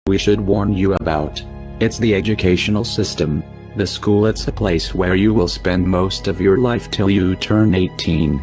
we should warn you about. It's the educational system. The school, it's a place where you will spend most of your life till you turn 18.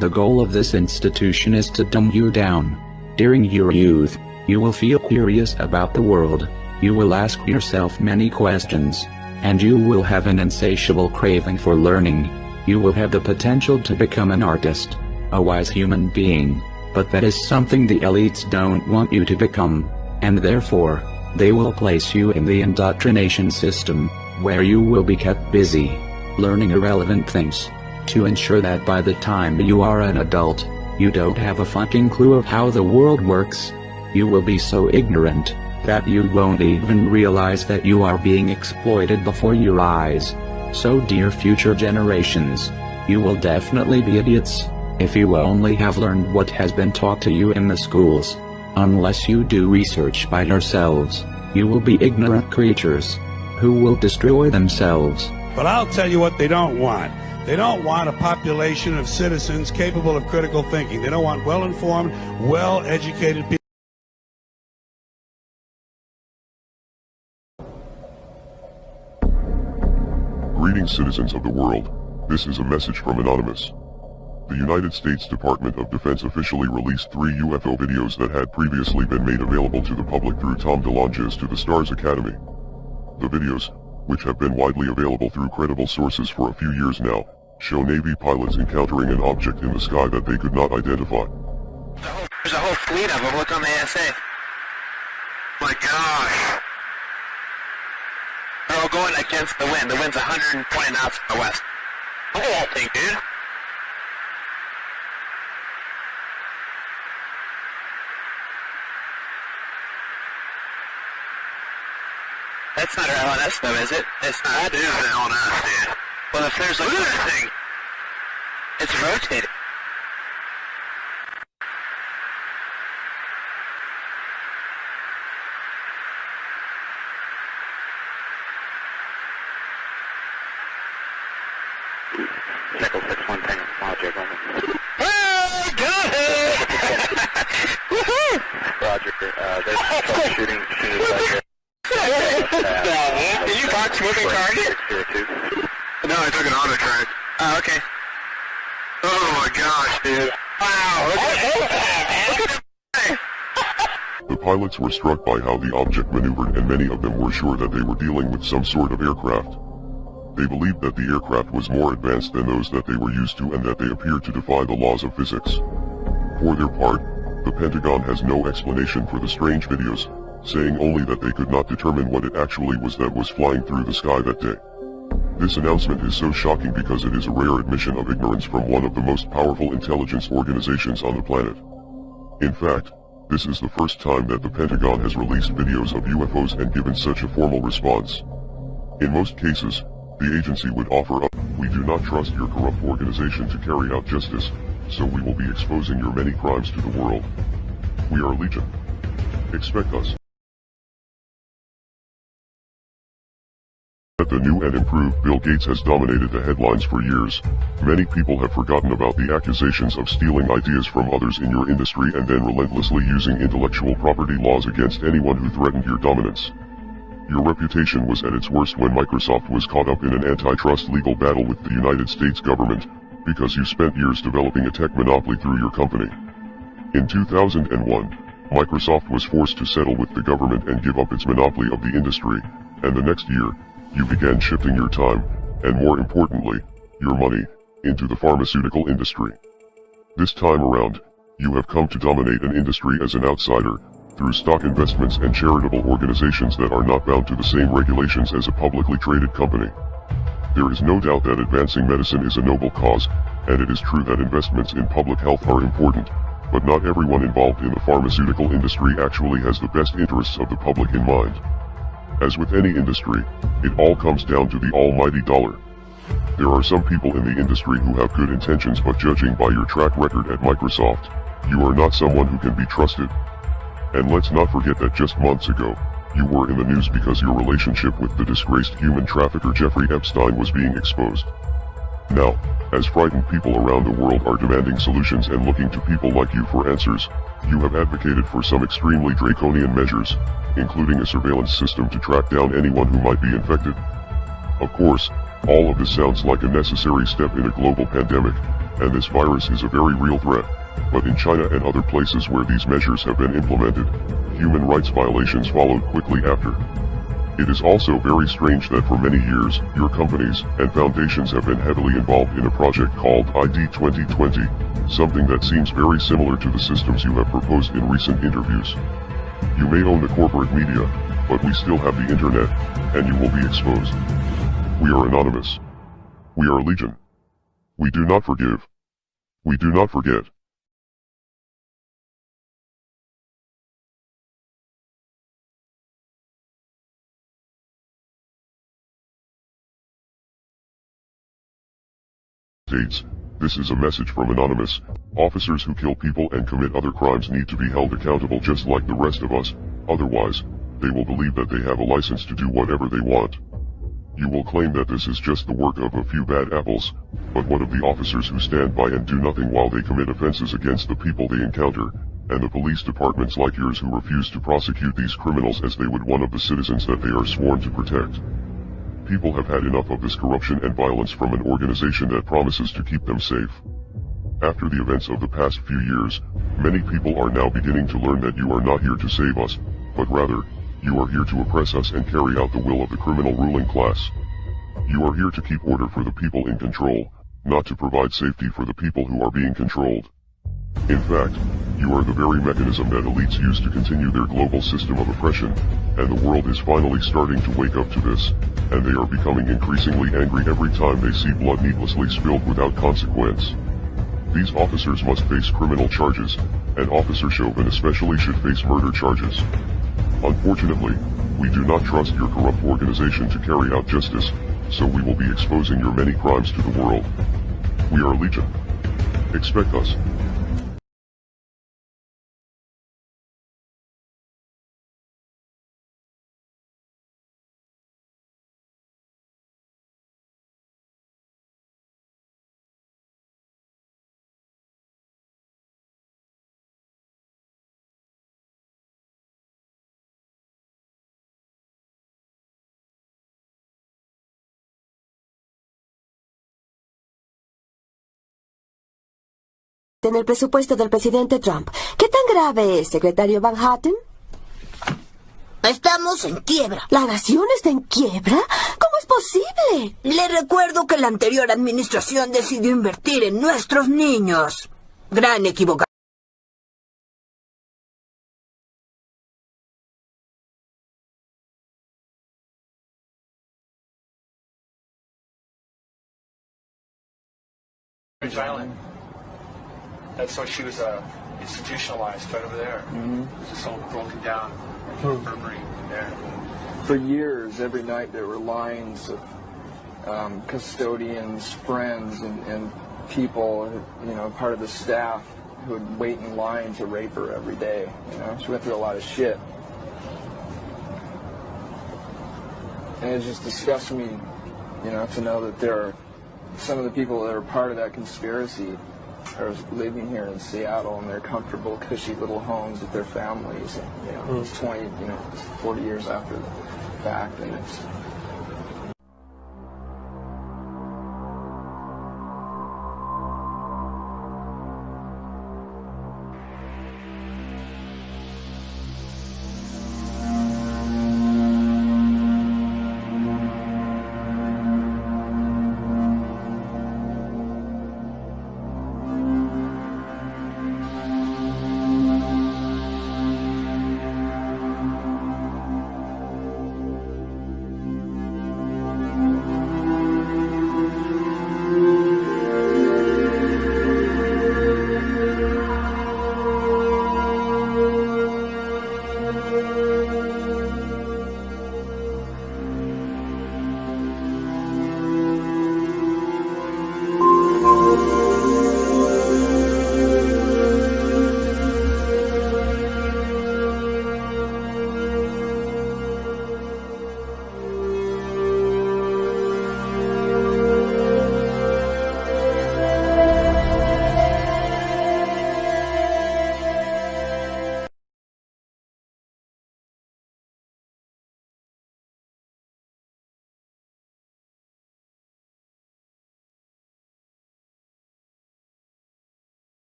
The goal of this institution is to dumb you down. During your youth, you will feel curious about the world. You will ask yourself many questions. And you will have an insatiable craving for learning. You will have the potential to become an artist, a wise human being. But that is something the elites don't want you to become. And therefore, they will place you in the indoctrination system, where you will be kept busy, learning irrelevant things, to ensure that by the time you are an adult, you don't have a fucking clue of how the world works. You will be so ignorant that you won't even realize that you are being exploited before your eyes. So dear future generations, you will definitely be idiots, if you only have learned what has been taught to you in the schools. Unless you do research by yourselves, you will be ignorant creatures, who will destroy themselves. But I'll tell you what they don't want. They don't want a population of citizens capable of critical thinking. They don't want well-informed, well-educated people. Greetings, citizens of the world. This is a message from Anonymous. The United States Department of Defense officially released 3 UFO videos that had previously been made available to the public through Tom DeLonge's To the Stars Academy. The videos, which have been widely available through credible sources for a few years now, show Navy pilots encountering an object in the sky that they could not identify. There's a whole fleet of them. Look on the ASA. My gosh. They're all going against the wind. The wind's 120 knots from the west. Look at that thing, dude. That's not our LNS though, is it? It's not. That is an LNS, dude. Well, if there's like... Look at that thing! It's rotating. Nickel 6-1 Tango, Roger, over. Oh, got it! Woohoo! Roger, there's troubleshooting as did you box moving target? No, I took an auto track. Oh, okay. Oh my gosh, dude. Wow, look at that. The pilots were struck by how the object maneuvered, and many of them were sure that they were dealing with some sort of aircraft. They believed that the aircraft was more advanced than those that they were used to and that they appeared to defy the laws of physics. For their part, the Pentagon has no explanation for the strange videos, saying only that they could not determine what it actually was that was flying through the sky that day. This announcement is so shocking because it is a rare admission of ignorance from one of the most powerful intelligence organizations on the planet. In fact, this is the first time that the Pentagon has released videos of UFOs and given such a formal response. In most cases, the agency would offer up, "We do not trust your corrupt organization to carry out justice, so we will be exposing your many crimes to the world. We are Legion. Expect us." That the new and improved Bill Gates has dominated the headlines for years, many people have forgotten about the accusations of stealing ideas from others in your industry and then relentlessly using intellectual property laws against anyone who threatened your dominance. Your reputation was at its worst when Microsoft was caught up in an antitrust legal battle with the United States government, because you spent years developing a tech monopoly through your company. In 2001, Microsoft was forced to settle with the government and give up its monopoly of the industry, and the next year, you began shifting your time, and more importantly, your money, into the pharmaceutical industry. This time around, you have come to dominate an industry as an outsider, through stock investments and charitable organizations that are not bound to the same regulations as a publicly traded company. There is no doubt that advancing medicine is a noble cause, and it is true that investments in public health are important, but not everyone involved in the pharmaceutical industry actually has the best interests of the public in mind. As with any industry, it all comes down to the almighty dollar. There are some people in the industry who have good intentions, but judging by your track record at Microsoft, you are not someone who can be trusted. And let's not forget that just months ago, you were in the news because your relationship with the disgraced human trafficker Jeffrey Epstein was being exposed. Now, as frightened people around the world are demanding solutions and looking to people like you for answers, you have advocated for some extremely draconian measures, including a surveillance system to track down anyone who might be infected. Of course, all of this sounds like a necessary step in a global pandemic, and this virus is a very real threat, but in China and other places where these measures have been implemented, human rights violations followed quickly after. It is also very strange that for many years, your companies and foundations have been heavily involved in a project called ID 2020, something that seems very similar to the systems you have proposed in recent interviews. You may own the corporate media, but we still have the internet, and you will be exposed. We are anonymous. We are legion. We do not forgive. We do not forget. This is a message from Anonymous. Officers who kill people and commit other crimes need to be held accountable just like the rest of us, otherwise, they will believe that they have a license to do whatever they want. You will claim that this is just the work of a few bad apples, but what of the officers who stand by and do nothing while they commit offenses against the people they encounter, and the police departments like yours who refuse to prosecute these criminals as they would one of the citizens that they are sworn to protect? People have had enough of this corruption and violence from an organization that promises to keep them safe. After the events of the past few years, many people are now beginning to learn that you are not here to save us, but rather, you are here to oppress us and carry out the will of the criminal ruling class. You are here to keep order for the people in control, not to provide safety for the people who are being controlled. In fact, you are the very mechanism that elites use to continue their global system of oppression, and the world is finally starting to wake up to this, and they are becoming increasingly angry every time they see blood needlessly spilled without consequence. These officers must face criminal charges, and Officer Chauvin especially should face murder charges. Unfortunately, we do not trust your corrupt organization to carry out justice, so we will be exposing your many crimes to the world. We are Legion. Expect us. En el presupuesto del presidente Trump. ¿Qué tan grave es, secretario Van Hatten? Estamos en quiebra. ¿La nación está en quiebra? ¿Cómo es posible? Le recuerdo que la anterior administración decidió invertir en nuestros niños. Gran equivocación. Island. That's why she was institutionalized right over there. It was just all broken down, infirmary there. For years, every night there were lines of custodians, friends, and people, you know, part of the staff who would wait in line to rape her every day. You know, she went through a lot of shit. And it just disgusts me, you know, to know that there are some of the people that are part of that conspiracy are living here in Seattle in their comfortable, cushy little homes with their families. And, you know, it's 20, 40 years after the fact, and it's.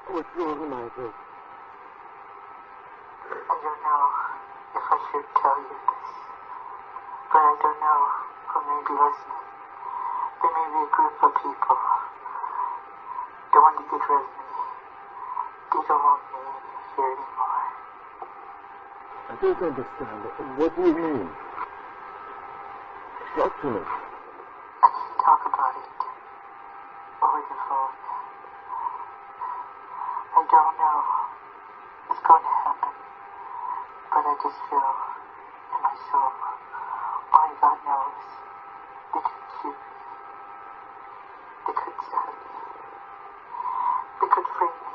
What's wrong, Michael? I don't know if I should tell you this, but I don't know who may be listening. There may be a group of people that want to get rid of me. They don't want me here anymore. I don't understand. What do you mean? Talk to me. I can't talk about it over the phone. I don't know what's going to happen, but I just feel in my soul, only God knows, they could shoot me. They could stab me. They could frame me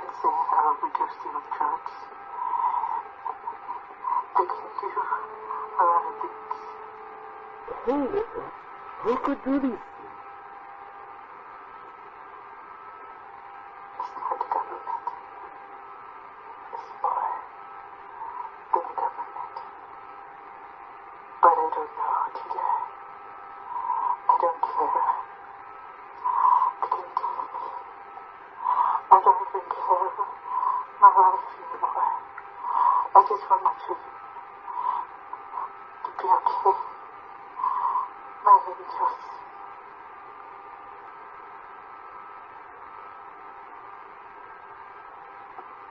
and say I overdosed you with drugs. They can do a lot of things. Who could do this? It's not the government. It's more than the government. But I don't know today. I don't care. They can take me. I don't even care my life anymore. I just want my children to be okay. My angels.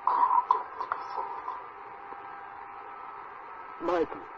I want them to be safe. Michael.